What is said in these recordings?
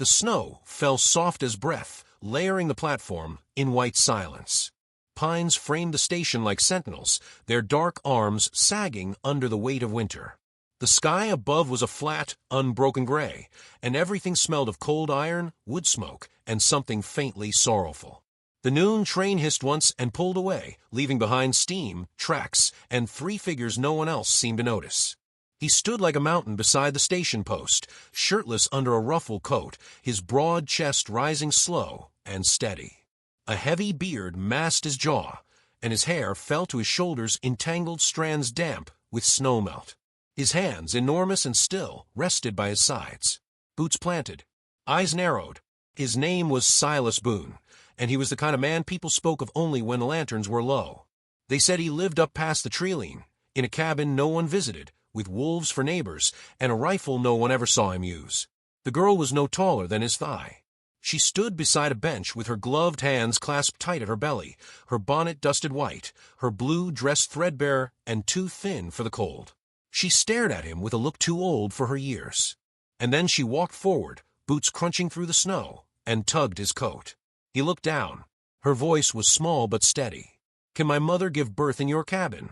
The snow fell soft as breath, layering the platform in white silence. Pines framed the station like sentinels, their dark arms sagging under the weight of winter. The sky above was a flat, unbroken gray, and everything smelled of cold iron, wood smoke, and something faintly sorrowful. The noon train hissed once and pulled away, leaving behind steam, tracks, and three figures no one else seemed to notice. He stood like a mountain beside the station post, shirtless under a ruffled coat, his broad chest rising slow and steady. A heavy beard masked his jaw, and his hair fell to his shoulders in tangled strands damp with snowmelt. His hands, enormous and still, rested by his sides. Boots planted, eyes narrowed. His name was Silas Boone, and he was the kind of man people spoke of only when the lanterns were low. They said he lived up past the Treeline, in a cabin no one visited, with wolves for neighbors, and a rifle no one ever saw him use. The girl was no taller than his thigh. She stood beside a bench with her gloved hands clasped tight at her belly, her bonnet dusted white, her blue dress threadbare and too thin for the cold. She stared at him with a look too old for her years. And then she walked forward, boots crunching through the snow, and tugged his coat. He looked down. Her voice was small but steady. "Can my mother give birth in your cabin?"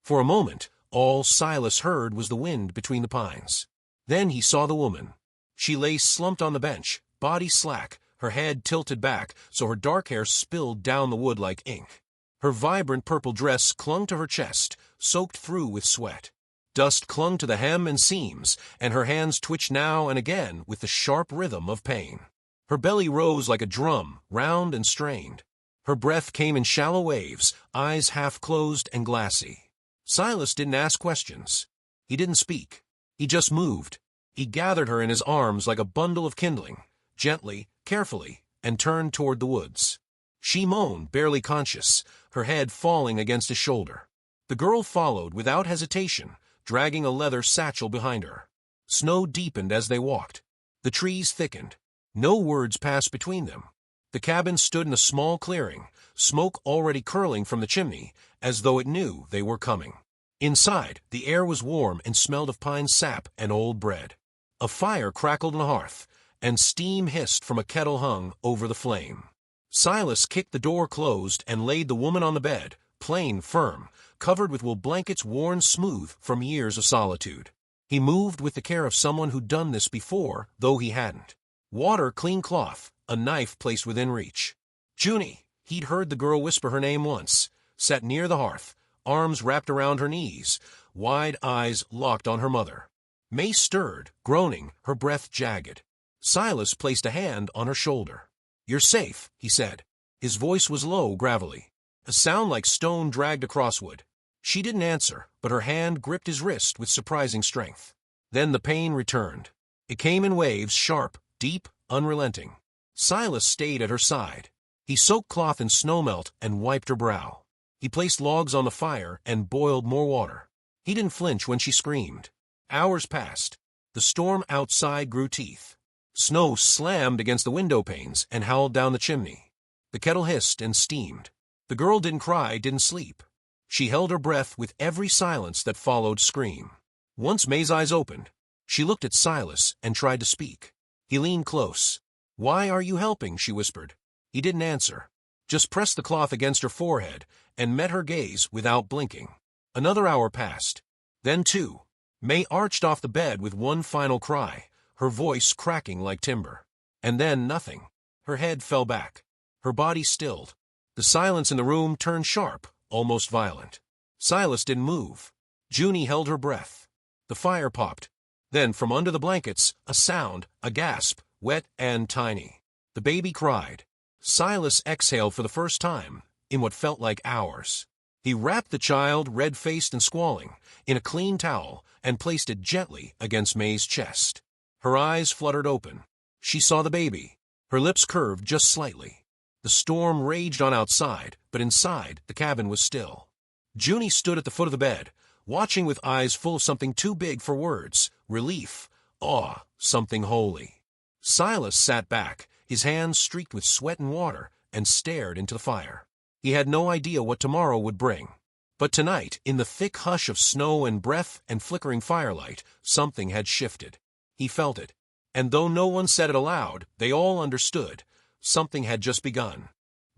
For a moment, all Silas heard was the wind between the pines. Then he saw the woman. She lay slumped on the bench, body slack, her head tilted back so her dark hair spilled down the wood like ink. Her vibrant purple dress clung to her chest, soaked through with sweat. Dust clung to the hem and seams, and her hands twitched now and again with the sharp rhythm of pain. Her belly rose like a drum, round and strained. Her breath came in shallow waves, eyes half closed and glassy. Silas didn't ask questions. He didn't speak. He just moved. He gathered her in his arms like a bundle of kindling, gently, carefully, and turned toward the woods. She moaned, barely conscious, her head falling against his shoulder. The girl followed without hesitation, dragging a leather satchel behind her. Snow deepened as they walked. The trees thickened. No words passed between them. The cabin stood in a small clearing, smoke already curling from the chimney, as though it knew they were coming. Inside, the air was warm and smelled of pine sap and old bread. A fire crackled on the hearth, and steam hissed from a kettle hung over the flame. Silas kicked the door closed and laid the woman on the bed, plain, firm, covered with wool blankets worn smooth from years of solitude. He moved with the care of someone who'd done this before, though he hadn't. Water, clean cloth, a knife placed within reach. Junie, he'd heard the girl whisper her name once, sat near the hearth, arms wrapped around her knees, wide eyes locked on her mother. May stirred, groaning, her breath jagged. Silas placed a hand on her shoulder. "You're safe," he said. His voice was low, gravelly, a sound like stone dragged across wood. She didn't answer, but her hand gripped his wrist with surprising strength. Then the pain returned. It came in waves, sharp, deep, unrelenting. Silas stayed at her side. He soaked cloth in snowmelt and wiped her brow. He placed logs on the fire and boiled more water. He didn't flinch when she screamed. Hours passed. The storm outside grew teeth. Snow slammed against the window panes and howled down the chimney. The kettle hissed and steamed. The girl didn't cry, didn't sleep. She held her breath with every silence that followed scream. Once May's eyes opened. She looked at Silas and tried to speak. He leaned close. "Why are you helping?" she whispered. He didn't answer, just pressed the cloth against her forehead and met her gaze without blinking. Another hour passed. Then two. May arched off the bed with one final cry, her voice cracking like timber. And then nothing. Her head fell back. Her body stilled. The silence in the room turned sharp, almost violent. Silas didn't move. Junie held her breath. The fire popped. Then from under the blankets, a sound, a gasp, wet and tiny. The baby cried. Silas exhaled for the first time, in what felt like hours. He wrapped the child, red-faced and squalling, in a clean towel and placed it gently against May's chest. Her eyes fluttered open. She saw the baby. Her lips curved just slightly. The storm raged on outside, but inside the cabin was still. Junie stood at the foot of the bed, watching with eyes full of something too big for words, relief, awe, something holy. Silas sat back, his hands streaked with sweat and water, and stared into the fire. He had no idea what tomorrow would bring. But tonight, in the thick hush of snow and breath and flickering firelight, something had shifted. He felt it. And though no one said it aloud, they all understood. Something had just begun.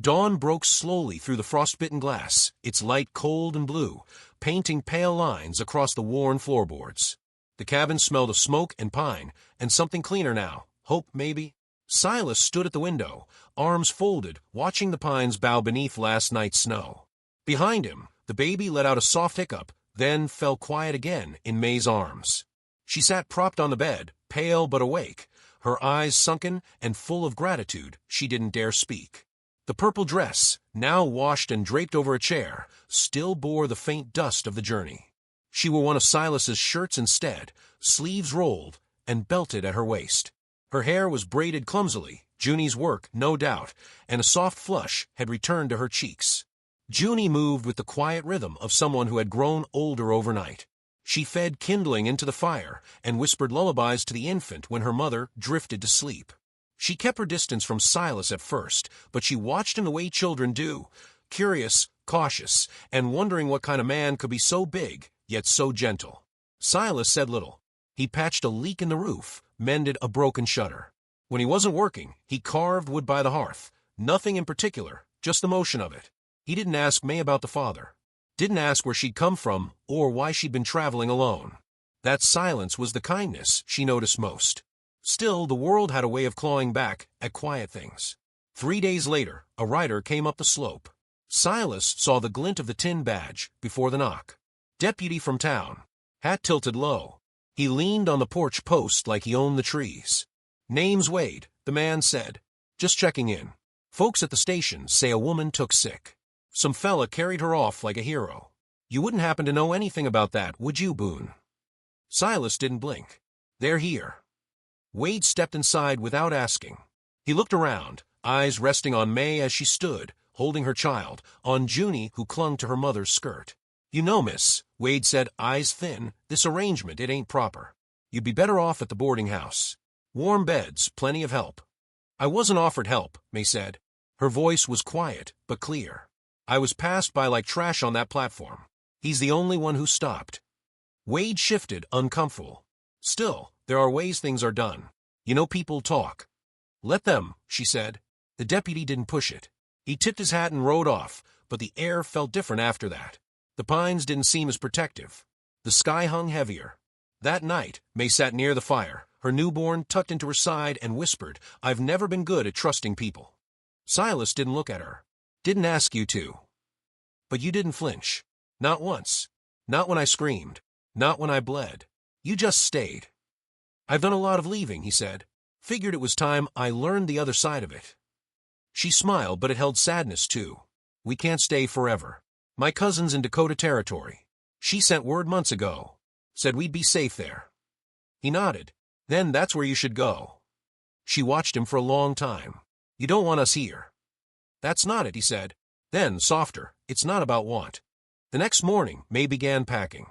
Dawn broke slowly through the frostbitten glass, its light cold and blue, painting pale lines across the worn floorboards. The cabin smelled of smoke and pine, and something cleaner now. Hope, maybe? Silas stood at the window, arms folded, watching the pines bow beneath last night's snow. Behind him, the baby let out a soft hiccup, then fell quiet again in May's arms. She sat propped on the bed, pale but awake, her eyes sunken and full of gratitude she didn't dare speak. The purple dress, now washed and draped over a chair, still bore the faint dust of the journey. She wore one of Silas's shirts instead, sleeves rolled and belted at her waist. Her hair was braided clumsily, Junie's work, no doubt, and a soft flush had returned to her cheeks. Junie moved with the quiet rhythm of someone who had grown older overnight. She fed kindling into the fire and whispered lullabies to the infant when her mother drifted to sleep. She kept her distance from Silas at first, but she watched him the way children do, curious, cautious, and wondering what kind of man could be so big, yet so gentle. Silas said little. He patched a leak in the roof, mended a broken shutter. When he wasn't working, he carved wood by the hearth. Nothing in particular, just the motion of it. He didn't ask May about the father. Didn't ask where she'd come from or why she'd been traveling alone. That silence was the kindness she noticed most. Still, the world had a way of clawing back at quiet things. 3 days later, a rider came up the slope. Silas saw the glint of the tin badge before the knock. Deputy from town. Hat tilted low. He leaned on the porch post like he owned the trees. "Name's Wade," the man said. "Just checking in. Folks at the station say a woman took sick. Some fella carried her off like a hero. You wouldn't happen to know anything about that, would you, Boone?" Silas didn't blink. "They're here." Wade stepped inside without asking. He looked around, eyes resting on May as she stood, holding her child, on Junie who clung to her mother's skirt. "You know, miss," Wade said, eyes thin, "this arrangement, it ain't proper. You'd be better off at the boarding house. Warm beds, plenty of help." "I wasn't offered help," May said. Her voice was quiet, but clear. "I was passed by like trash on that platform. He's the only one who stopped." Wade shifted, uncomfortable. "Still, there are ways things are done. You know, people talk." "Let them," she said. The deputy didn't push it. He tipped his hat and rode off, but the air felt different after that. The pines didn't seem as protective. The sky hung heavier. That night, May sat near the fire, her newborn tucked into her side, and whispered, "I've never been good at trusting people." Silas didn't look at her. "Didn't ask you to." "But you didn't flinch. Not once. Not when I screamed. Not when I bled. You just stayed." "I've done a lot of leaving," he said. "Figured it was time I learned the other side of it." She smiled, but it held sadness, too. "We can't stay forever. My cousin's in Dakota Territory. She sent word months ago. Said we'd be safe there." He nodded. "Then that's where you should go." She watched him for a long time. "You don't want us here." "That's not it," he said. Then, softer, "It's not about want." The next morning, May began packing.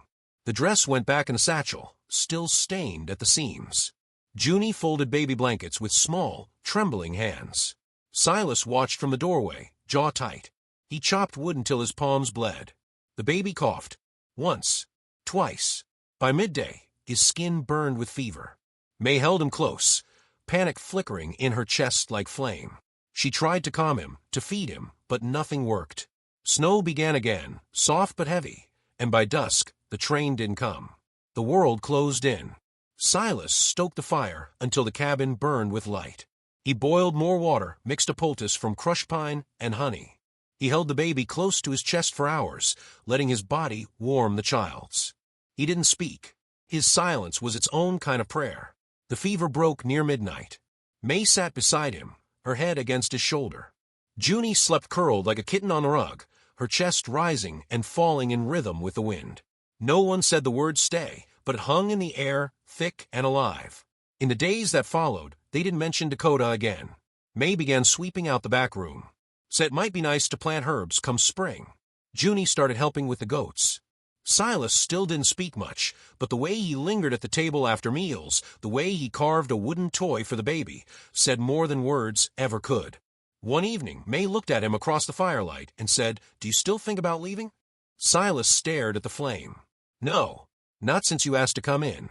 The dress went back in a satchel, still stained at the seams. Junie folded baby blankets with small, trembling hands. Silas watched from the doorway, jaw tight. He chopped wood until his palms bled. The baby coughed. Once. Twice. By midday, his skin burned with fever. May held him close, panic flickering in her chest like flame. She tried to calm him, to feed him, but nothing worked. Snow began again, soft but heavy, and by dusk, the train didn't come. The world closed in. Silas stoked the fire until the cabin burned with light. He boiled more water, mixed a poultice from crushed pine and honey. He held the baby close to his chest for hours, letting his body warm the child's. He didn't speak. His silence was its own kind of prayer. The fever broke near midnight. May sat beside him, her head against his shoulder. Junie slept curled like a kitten on the rug, her chest rising and falling in rhythm with the wind. No one said the word stay, but it hung in the air, thick and alive. In the days that followed, they didn't mention Dakota again. May began sweeping out the back room. Said it might be nice to plant herbs come spring. Junie started helping with the goats. Silas still didn't speak much, but the way he lingered at the table after meals, the way he carved a wooden toy for the baby, said more than words ever could. One evening, May looked at him across the firelight and said, "Do you still think about leaving?" Silas stared at the flame. "No, not since you asked to come in."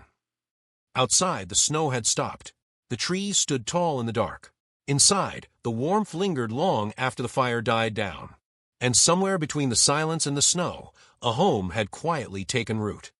Outside, the snow had stopped. The trees stood tall in the dark. Inside, the warmth lingered long after the fire died down. And somewhere between the silence and the snow, a home had quietly taken root.